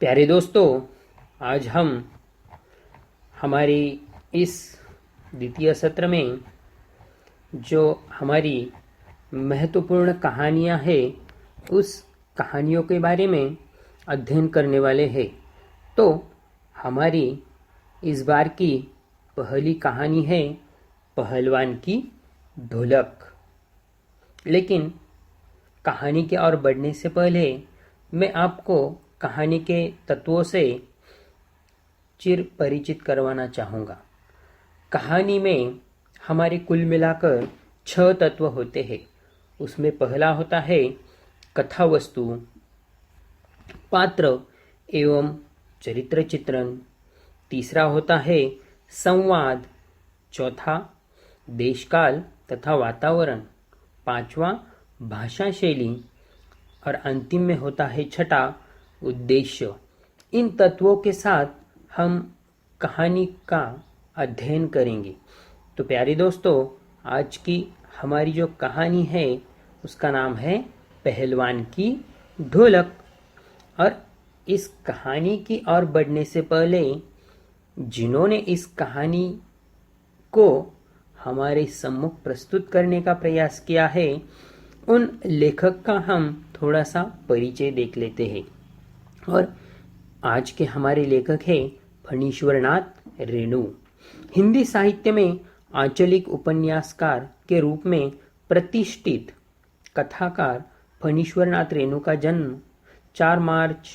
प्यारे दोस्तों, आज हम हमारी इस द्वितीय सत्र में जो हमारी महत्वपूर्ण कहानियाँ हैं उस कहानियों के बारे में अध्ययन करने वाले हैं। तो हमारी इस बार की पहली कहानी है पहलवान की ढोलक। लेकिन कहानी के और बढ़ने से पहले मैं आपको कहानी के तत्वों से चिर परिचित करवाना चाहूँगा। कहानी में हमारे कुल मिलाकर 6 तत्व होते हैं। उसमें पहला होता है कथा वस्तु, पात्र एवं चरित्र चित्रण। तीसरा होता है संवाद। चौथा देशकाल तथा वातावरण। पांचवा भाषा शैली और अंतिम में होता है छठा उद्देश्य। इन तत्वों के साथ हम कहानी का अध्ययन करेंगे। तो प्यारे दोस्तों, आज की हमारी जो कहानी है उसका नाम है पहलवान की ढोलक। और इस कहानी की ओर बढ़ने से पहले जिन्होंने इस कहानी को हमारे सम्मुख प्रस्तुत करने का प्रयास किया है उन लेखक का हम थोड़ा सा परिचय देख लेते हैं। और आज के हमारे लेखक हैं फणीश्वरनाथ रेणु। हिंदी साहित्य में आंचलिक उपन्यासकार के रूप में प्रतिष्ठित कथाकार फणीश्वरनाथ रेणु का जन्म 4 मार्च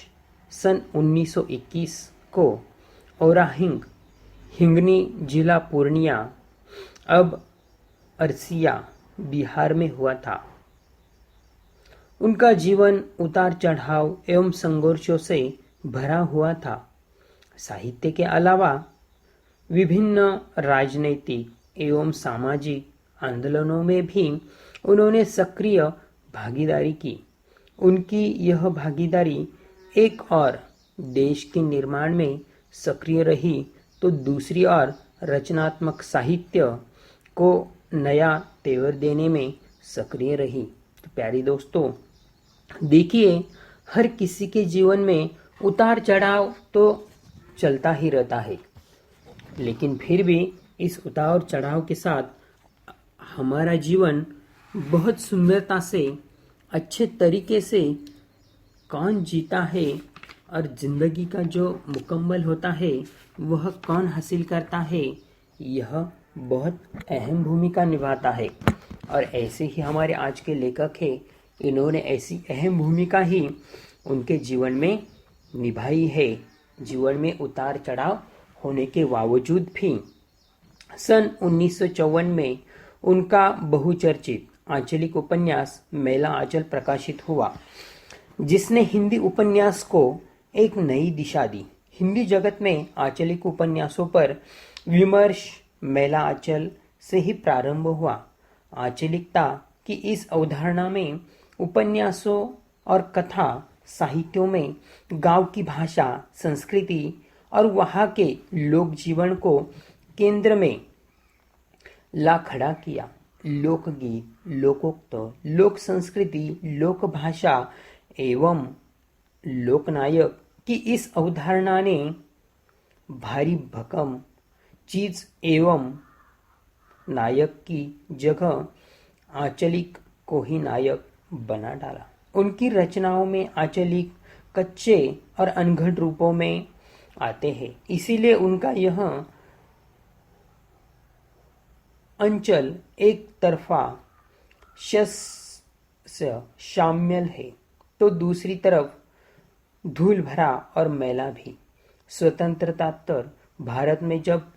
सन 1921 को औराहिंग, हिंगनी जिला पूर्णिया, अब अरसिया, बिहार में हुआ था। उनका जीवन उतार चढ़ाव एवं संघर्षों से भरा हुआ था। साहित्य के अलावा विभिन्न राजनैतिक एवं सामाजिक आंदोलनों में भी उन्होंने सक्रिय भागीदारी की। उनकी यह भागीदारी एक और देश के निर्माण में सक्रिय रही तो दूसरी ओर रचनात्मक साहित्य को नया तेवर देने में सक्रिय रही। तो प्यारे दोस्तों, देखिए, हर किसी के जीवन में उतार चढ़ाव तो चलता ही रहता है, लेकिन फिर भी इस उतार चढ़ाव के साथ हमारा जीवन बहुत सुंदरता से, अच्छे तरीके से कौन जीता है और जिंदगी का जो मुकम्मल होता है वह कौन हासिल करता है, यह बहुत अहम भूमिका निभाता है। और ऐसे ही हमारे आज के लेखक हैं, इन्होंने ऐसी अहम भूमिका ही उनके जीवन में निभाई है। जीवन में उतार चढ़ाव होने के बावजूद भी सन 1954 में उनका बहुचर्चित आंचलिक उपन्यास मेला आंचल प्रकाशित हुआ, जिसने हिंदी उपन्यास को एक नई दिशा दी। हिंदी जगत में आंचलिक उपन्यासों पर विमर्श मेला आंचल से ही प्रारंभ हुआ। आंचलिकता की इस अवधारणा में उपन्यासों और कथा साहित्यों में गांव की भाषा, संस्कृति और वहाँ के लोक जीवन को केंद्र में ला खड़ा किया। लोकगीत, लोकोक्त, लोक संस्कृति, लोक भाषा एवं लोकनायक की इस अवधारणा ने भारी भरकम चीज एवं नायक की जगह आंचलिक को ही नायक बना डाला। उनकी रचनाओं में आंचलिक कच्चे और अनघड़ रूपों में आते हैं, इसीलिए उनका यह अंचल एक तरफा शस्य शामिल है तो दूसरी तरफ धूल भरा और मैला भी। स्वतंत्रतात्तर भारत में जब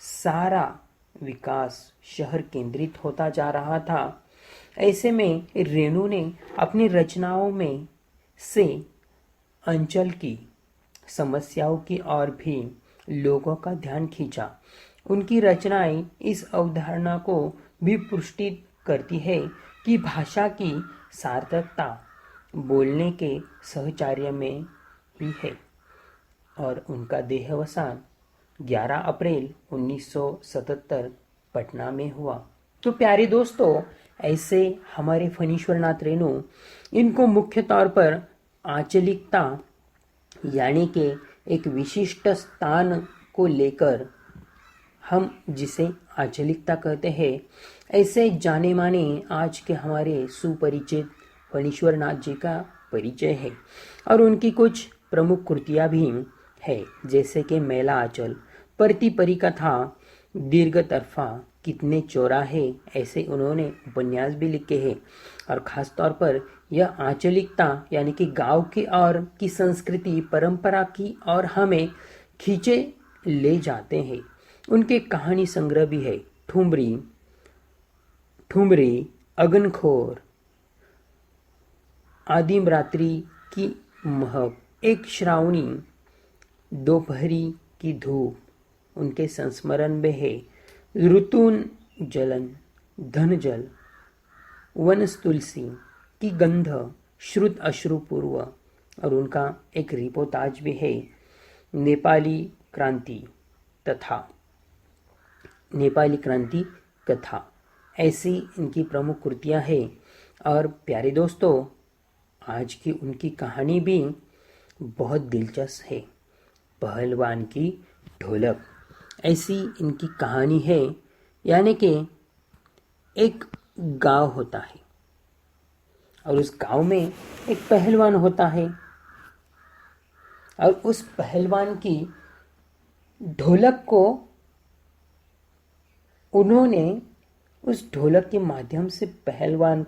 सारा विकास शहर केंद्रित होता जा रहा था, ऐसे में रेणु ने अपनी रचनाओं में से अंचल की समस्याओं की ओर भी लोगों का ध्यान खींचा। उनकी रचनाएं इस अवधारणा को भी पुष्टि करती है कि भाषा की सार्थकता बोलने के सहचार्य में भी है। और उनका देहावसान 11 अप्रैल 1977 पटना में हुआ। तो प्यारे दोस्तों, ऐसे हमारे फणीश्वरनाथ रेणु, इनको मुख्य तौर पर आंचलिकता यानी कि एक विशिष्ट स्थान को लेकर हम जिसे आंचलिकता कहते हैं, ऐसे जाने माने आज के हमारे सुपरिचित फणीश्वर नाथ जी का परिचय है। और उनकी कुछ प्रमुख कृतियां भी है, जैसे कि मेला आंचल, परती परी कथा, दीर्घ तरफा, कितने चौराहे, ऐसे उन्होंने उपन्यास भी लिखे हैं। और खास तौर पर यह आंचलिकता यानी कि गांव की और की संस्कृति परंपरा की और हमें खींचे ले जाते हैं। उनके कहानी संग्रह भी है, ठुमरी, ठुमरी, अगनखोर, आदिम रात्रि की महक, एक श्रावणी, दोपहरी की धूप, उनके संस्मरण में है, ऋतुन जलन, धन जल, वनस तुलसी की गंध, श्रुत अश्रुपूर्व। और उनका एक रिपोर्टाज भी है, नेपाली क्रांति तथा नेपाली क्रांति कथा, ऐसी इनकी प्रमुख कृतियां हैं। और प्यारे दोस्तों, आज की उनकी कहानी भी बहुत दिलचस्प है, पहलवान की ढोलक, ऐसी इनकी कहानी है। यानी कि एक गांव होता है और उस गांव में एक पहलवान होता है और उस पहलवान की ढोलक को उन्होंने उस ढोलक के माध्यम से पहलवान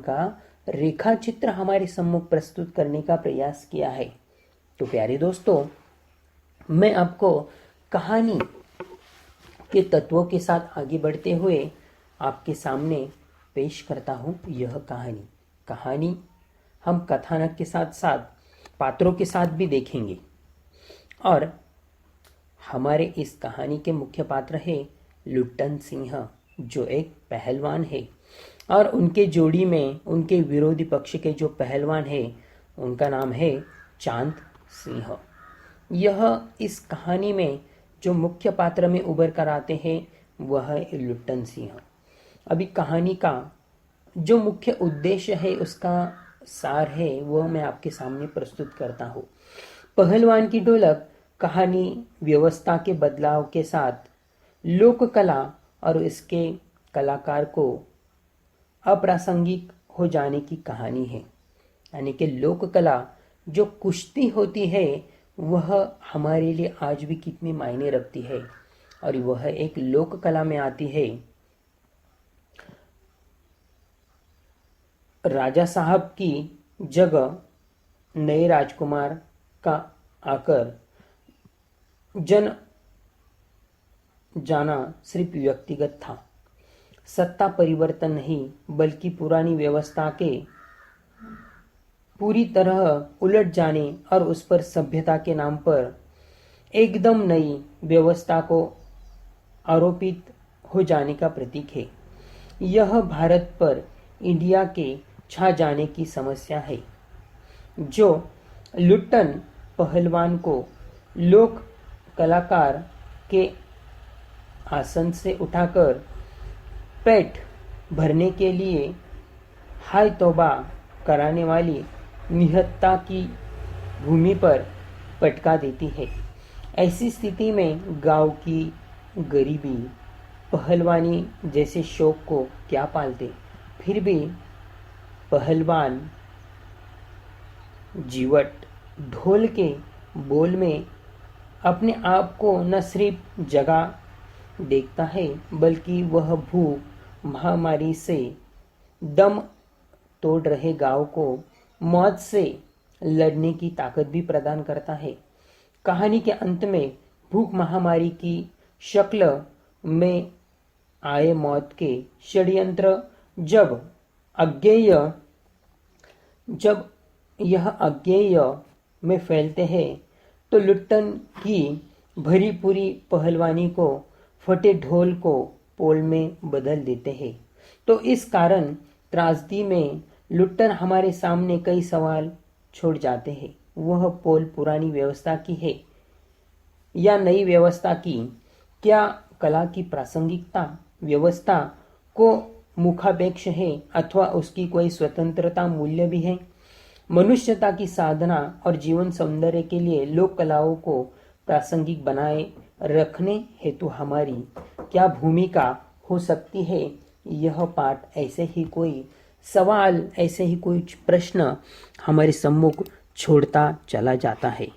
का रेखा चित्र हमारे सम्मुख प्रस्तुत करने का प्रयास किया है। तो प्यारे दोस्तों, मैं आपको कहानी के तत्वों के साथ आगे बढ़ते हुए आपके सामने पेश करता हूँ यह कहानी हम कथानक के साथ साथ पात्रों के साथ भी देखेंगे। और हमारे इस कहानी के मुख्य पात्र है लुट्टन सिंह, जो एक पहलवान है, और उनके जोड़ी में उनके विरोधी पक्ष के जो पहलवान है उनका नाम है चांद सिंह। यह इस कहानी में जो मुख्य पात्र में उभर कर आते हैं वह है लुट्टन सिंह। अभी कहानी का जो मुख्य उद्देश्य है, उसका सार है, वह मैं आपके सामने प्रस्तुत करता हूँ। पहलवान की ढोलक कहानी व्यवस्था के बदलाव के साथ लोक कला और इसके कलाकार को अप्रासंगिक हो जाने की कहानी है। यानी कि लोक कला जो कुश्ती होती है वह हमारे लिए आज भी कितनी मायने रखती है, और वह एक लोक कला में आती है। राजा साहब की जगह नए राजकुमार का आकर जन जाना सिर्फ व्यक्तिगत था। सत्ता परिवर्तन नहीं, बल्कि पुरानी व्यवस्था के पूरी तरह उलट जाने और उस पर सभ्यता के नाम पर एकदम नई व्यवस्था को आरोपित हो जाने का प्रतीक है। यह भारत पर इंडिया के छा जाने की समस्या है, जो लुट्टन पहलवान को लोक कलाकार के आसन से उठाकर पेट भरने के लिए हाय तौबा कराने वाली निहत्ता की भूमि पर पटका देती है। ऐसी स्थिति में गांव की गरीबी पहलवानी जैसे शौक को क्या पालते, फिर भी पहलवान जीवट ढोल के बोल में अपने आप को न सिर्फ जगह देखता है, बल्कि वह भूख महामारी से दम तोड़ रहे गांव को मौत से लड़ने की ताकत भी प्रदान करता है। कहानी के अंत में भूख महामारी की शक्ल में आए मौत के षड्यंत्र जब यह अज्ञेय में फैलते हैं, तो लुट्टन की भरी पूरी पहलवानी को फटे ढोल को पोल में बदल देते हैं। तो इस कारण त्रासदी में लुट्टन हमारे सामने कई सवाल छोड़ जाते हैं। वह पोल पुरानी व्यवस्था की है या नई व्यवस्था की? क्या कला की प्रासंगिकता व्यवस्था को मुखापेक्ष है अथवा उसकी कोई स्वतंत्रता मूल्य भी है? मनुष्यता की साधना और जीवन सौंदर्य के लिए लोक कलाओं को प्रासंगिक बनाए रखने हेतु हमारी क्या भूमिका हो सकती है, यह पाठ ऐसे ही कोई सवाल, ऐसे ही कोई प्रश्न हमारे सम्मुख छोड़ता चला जाता है।